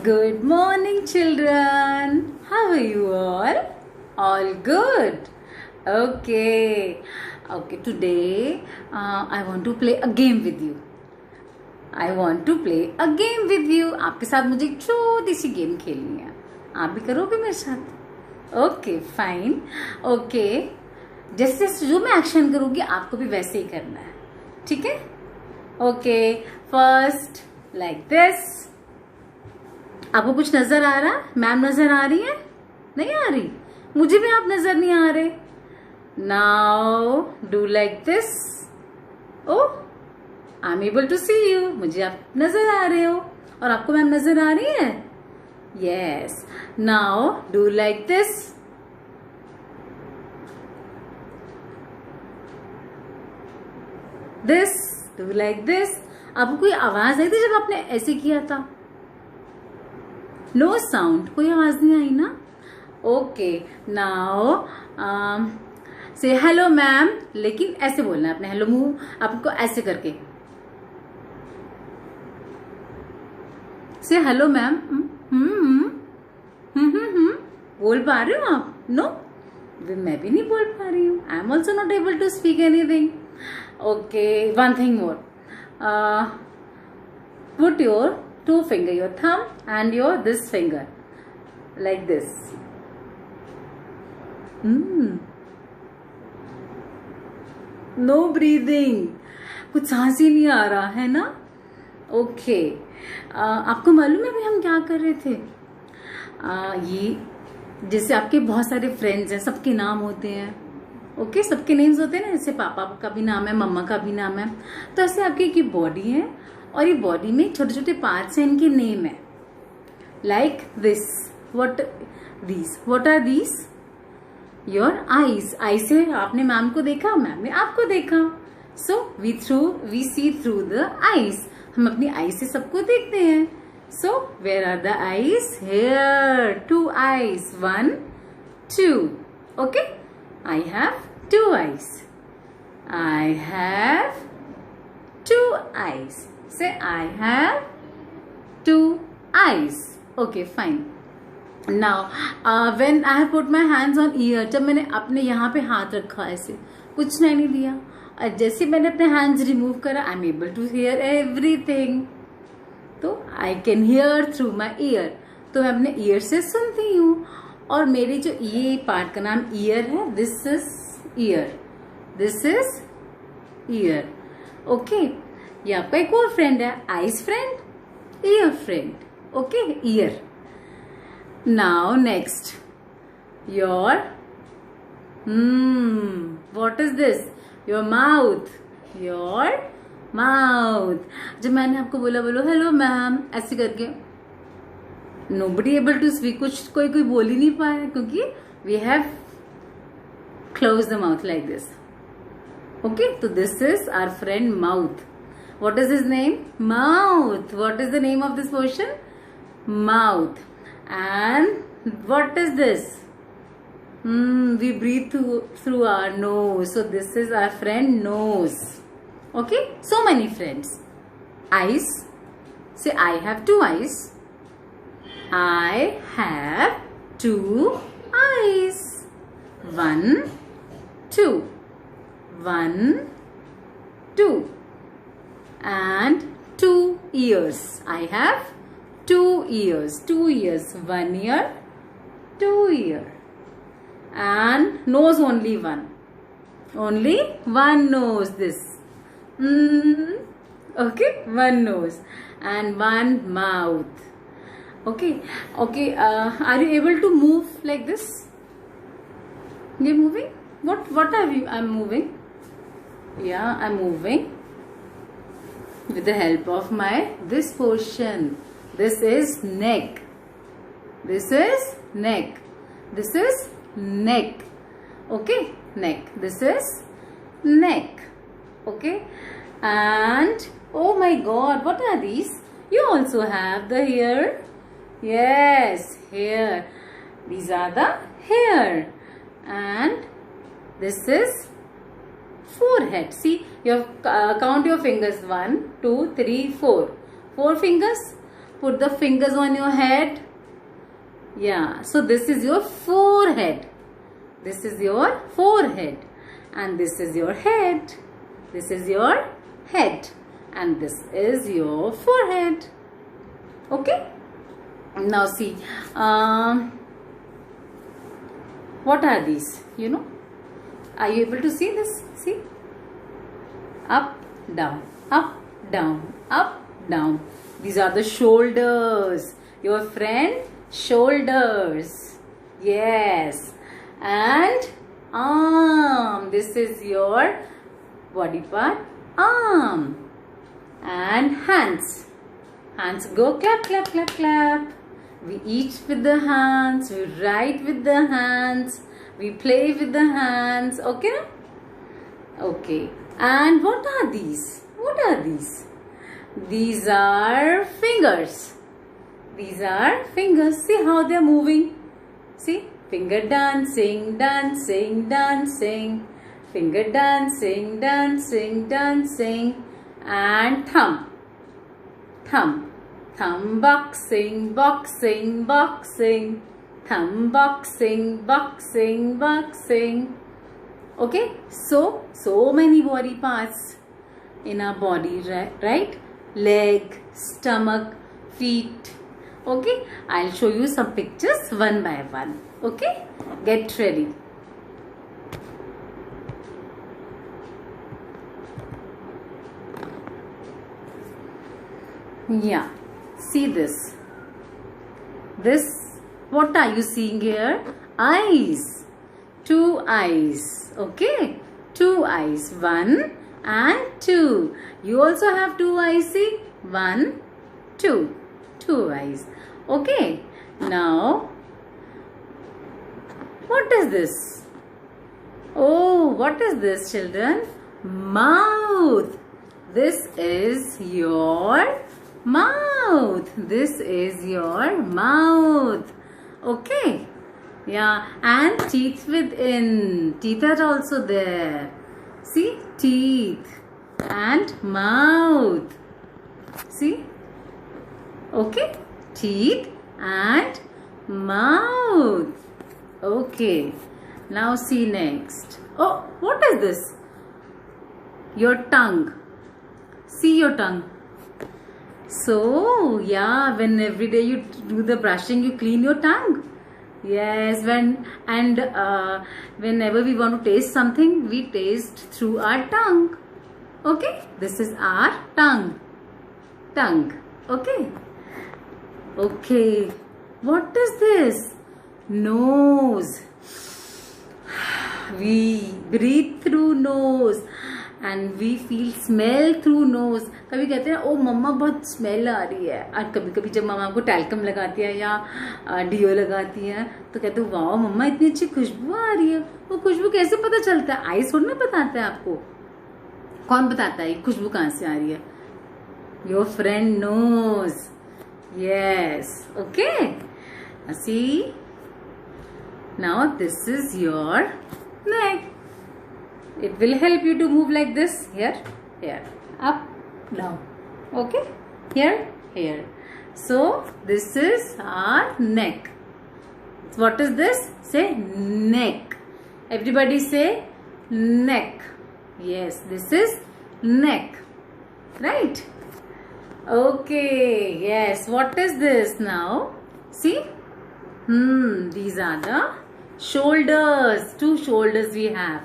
Good morning, children. How are you all? All good. Okay. Okay, today I want to play a game with you. I want to play a game with you. आपके साथ मुझे एक छोटी सी game खेलनी है. आप भी करोगे मेरे साथ? Okay, fine. ओके, जैसे जो मैं एक्शन करूंगी आपको भी वैसे ही करना है. ठीक है? Okay, first like this. आपको कुछ नजर आ रहा? मैम नजर आ रही है? नहीं आ रही? मुझे भी आप नजर नहीं आ रहे. Now do like this. Oh, I am able to see you. मुझे आप नजर आ रहे हो और आपको मैम नजर आ रही है. Yes. Now do like this. This. Do like this. आपको कोई आवाज आई थी जब आपने ऐसे किया था? नो साउंड, कोई आवाज नहीं आई ना. ओके, नाउ से हेलो मैम, लेकिन ऐसे बोलना है आपने. हेलो मुंह आपको ऐसे करके से हेलो मैम. बोल पा रहे हो आप? नो, मैं भी नहीं बोल पा रही हूँ. I am also not able to speak anything. Okay, one thing more. Put your two finger, your thumb and your this finger, like this. No breathing. कुछ सांस ही नहीं आ रहा है ना. ओके, आपको मालूम है अभी हम क्या कर रहे थे? ये जैसे आपके बहुत सारे फ्रेंड्स हैं, सबके नाम होते हैं. ओके, सबके नेम्स होते हैं ना. जैसे पापा का भी नाम है, मम्मा का भी नाम है. तो ऐसे आपकी की बॉडी है और ये बॉडी में छोटे छोटे पार्ट्स हैं, इनके नेम है. Like this. What are these? Your eyes. Eye से आपने मैम को देखा, मैम ने आपको देखा. So we see through the eyes. हम अपनी आई से सबको देखते हैं. So where are the eyes? Here. Two eyes. 1 2. Okay, I have 2 eyes. I have 2 eyes. Say I have 2 eyes. Okay, fine. Now, when I have put my hands on ear, जब मैंने अपने यहाँ पे हाथ रखा ऐसे, कुछ नहीं दिया. और जैसे मैंने अपने hands रिमूव करा, I am able to hear everything. तो I can hear through my ear. तो मैं अपने ear से सुनती हूँ. और मेरी जो ये पार्ट का नाम ear है, this is ear. This is ear. Okay. ये आपका एक और फ्रेंड है. Eyes friend, year friend. Okay, year. Now next your what is this? Your mouth. Your mouth. जब मैंने आपको बोला बोलो हेलो मैम ऐसे करके, नोबडी एबल टू स्पीक. कोई बोल ही नहीं पाया क्योंकि we have close the mouth like this. Okay, तो this is our friend mouth. What is his name? Mouth. What is the name of this portion? Mouth. And what is this? We breathe through our nose. So this is our friend nose. Okay? So many friends. Eyes. Say I have 2 eyes. I have 2 eyes. 1 2. 1 2. And 2 ears. I have 2 ears. 2 ears. 1 ear, 2 ear. And nose only 1. Only 1 nose. This. Okay, 1 nose. And 1 mouth. Okay. Okay. Are you able to move like this? You moving? What are you? I'm moving. Yeah, I'm moving. With the help of my this portion. This is neck. This is neck. This is neck. Okay, neck. This is neck. Okay, and oh my god, what are these? You also have the hair. Yes, hair. These are the hair. And this is forehead. See, you have, count your fingers. 1 2 3 4. 4 fingers. put the fingers on your head. Yeah, so this is your forehead. This is your forehead. And this is your head. This is your head. And this is your forehead. Okay? Now see, what are these? You know? Are you able to see this? See? Up, down, up, down, up, down. These are the shoulders. Your friend, shoulders. Yes. And arm. This is your body part, arm. And hands. Hands go clap, clap, clap, clap. We eat with the hands. We write with the hands. We play with the hands. Okay? Okay. And what are these? What are these? These are fingers. These are fingers. See how they are moving. See? Finger dancing, dancing, dancing. Finger dancing, dancing, dancing. And thumb. Thumb. Thumb boxing, boxing, boxing. Thumb boxing, boxing, boxing. Okay, so many body parts in our body, right? Leg, stomach, feet. Okay, I'll show you some pictures one by one. Okay, get ready. Yeah, see this. What are you seeing here? Eyes. 2 eyes. Okay, 2 eyes. 1 and 2. You also have 2 eyes. See, 1, 2. 2 eyes. Okay, now what is this? Oh, what is this, children? Mouth. This is your mouth. This is your mouth. Okay. Yeah, and teeth within. Teeth are also there. See, teeth and mouth. See? Okay, teeth and mouth. Okay, now see next. Oh, what is this? Your tongue. See your tongue. So, yeah, when every day you do the brushing, you clean your tongue. Yes, whenever we want to taste something, we taste through our tongue. Okay, this is our tongue. Tongue. Okay. Okay. What is this? Nose. We breathe through nose and we feel smell through nose. कभी कहते हैं ओ मम्मा बहुत smell आ रही है, और कभी कभी जब मम्मा को टैल्कम लगाती है या डियो लगाती है तो कहते हैं वाह मम्मा इतनी अच्छी खुशबू आ रही है। वो खुशबू कैसे पता चलता है? आइस थोड़ी ना बताता है आपको। कौन बताता है खुशबू कहाँ से आ रही है? Your friend knows. Yes, okay. See now this is your neck. It will help you to move like this. Here, up, down. Okay, here. So this is our neck. What is this? Say neck. Everybody say neck. Yes, this is neck. Right? Okay. Yes. What is this now? See? These are the shoulders. 2 shoulders we have.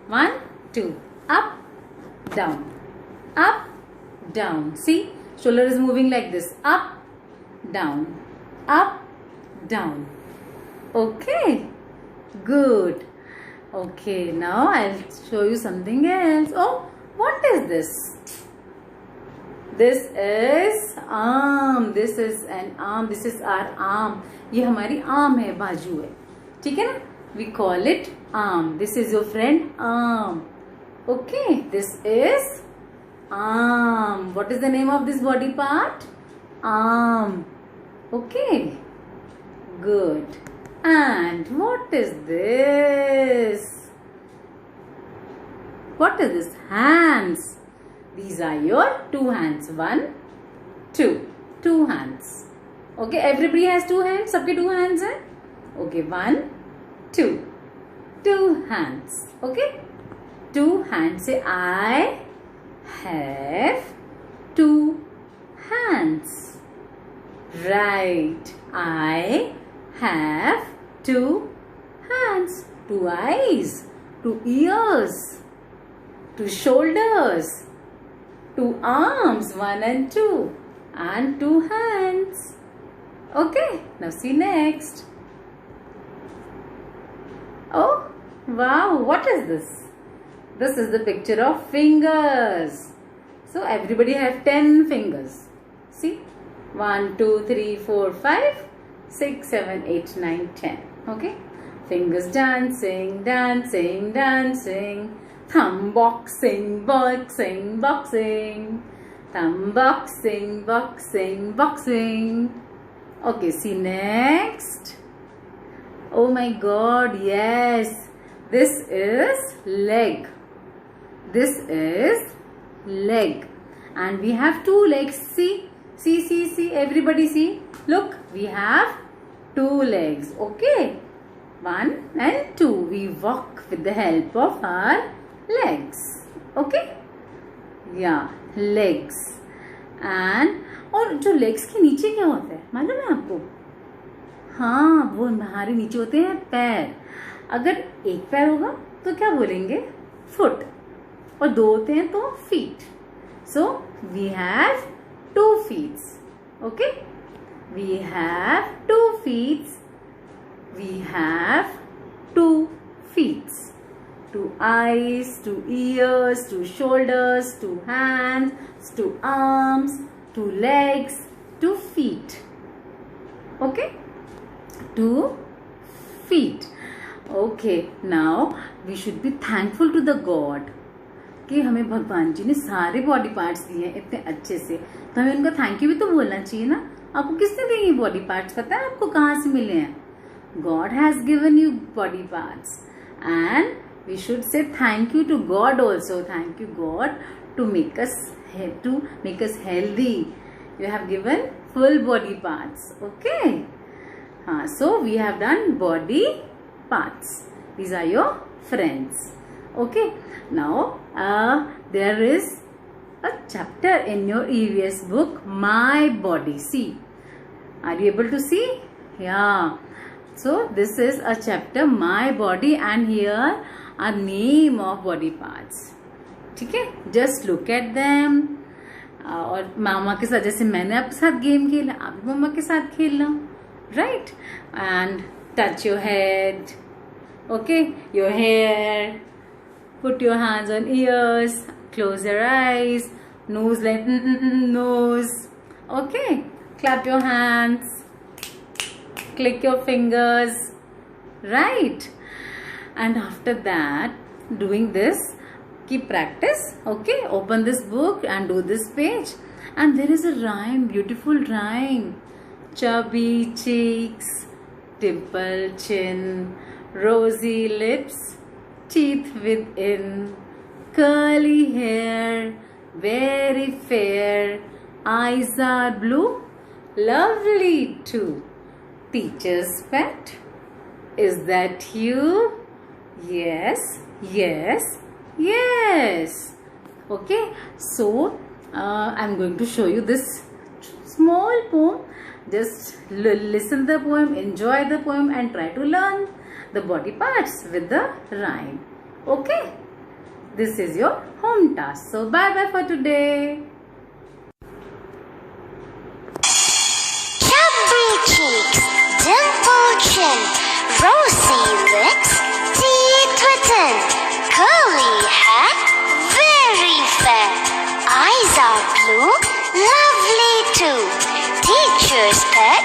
1, 2. Up, down. Up, down. See? Shoulder is moving like this. Up, down. Up, down. Okay. Good. Okay. Now I'll show you something else. Oh, what is this? This is arm. This is an arm. This is our arm. ये हमारी arm है, बाजू है. ठीक है ना? We call it arm. This is your friend arm. Okay, this is arm. What is the name of this body part? Arm. Okay, good. And what is this? What is this? Hands. These are your 2 hands. 1, 2. 2 hands. Okay, everybody has 2 hands. सबके 2 hands हैं. Okay, 1, 2. 2 hands. Okay, 2 hands. Say I have 2 hands. Right. I have 2 hands. 2 eyes. 2 ears. 2 shoulders. 2 arms. 1 and 2. And 2 hands. Okay, now see next. Oh, wow, what is this? This is the picture of fingers. So everybody have 10 fingers. See, 1, 2, 3, 4, 5, 6, 7, 8, 9, 10. Okay, fingers dancing, dancing, dancing. Thumb boxing, boxing, boxing. Thumb boxing, boxing, boxing. Okay, see next. Oh my God, yes. This is leg. This is leg. And we have 2 legs. See. Everybody see. Look, we have 2 legs. Okay. 1 and 2. We walk with the help of our legs. Okay. Yeah, legs. And और जो legs के नीचे क्या होता है मालूम है आपको? हाँ, वो हमारे नीचे होते हैं पैर. अगर एक पैर होगा तो क्या बोलेंगे? फुट. और 2 होते हैं तो feet. So we have 2 feet. Okay, we have 2 feet. We have 2 feet. 2 eyes, 2 ears, 2 shoulders, 2 hands, 2 arms, 2 legs, 2 feet. Okay, 2 feet. Okay, now we should be thankful to the God कि हमें भगवान जी ने सारे body parts दिए हैं इतने अच्छे से, तो हमें उनका थैंक यू भी तो बोलना चाहिए ना. आपको किसने दिए ये बॉडी पार्ट्स? पता है आपको कहाँ से मिले हैं? God has given you body parts and we should say thank you to God also. Thank you God to make us healthy. You have given full body parts. Okay. So we have done body parts. These are your friends. Okay. Now there is a chapter in your EVS book, My Body. See, are you able to see? Yeah. So this is a chapter, My Body, and here are name of body parts. ठीक है, just look at them. और मामा के साथ, जैसे मैंने आपके साथ game खेला, आप भी मामा के साथ खेलना, right? And touch your head, okay? Your hair. Put your hands on ears. Close your eyes. Nose like nose. Okay. Clap your hands. Click your fingers, right? And after that, doing this, keep practice. Okay, open this book and do this page, and there is a rhyme, beautiful rhyme. Chubby cheeks, dimpled chin, rosy lips, teeth within, curly hair, very fair, eyes are blue, lovely too. Teacher's pet, is that you? Yes, yes, yes. Okay, so I'm going to show you this small poem. Just listen the poem, enjoy the poem, and try to learn the body parts with the rhyme. Okay, this is your home task. So bye bye for today. Cheeks, dimpled chin, rosy lips, teeth within, curly hair, very fair, eyes are blue, lovely too, teacher's pet,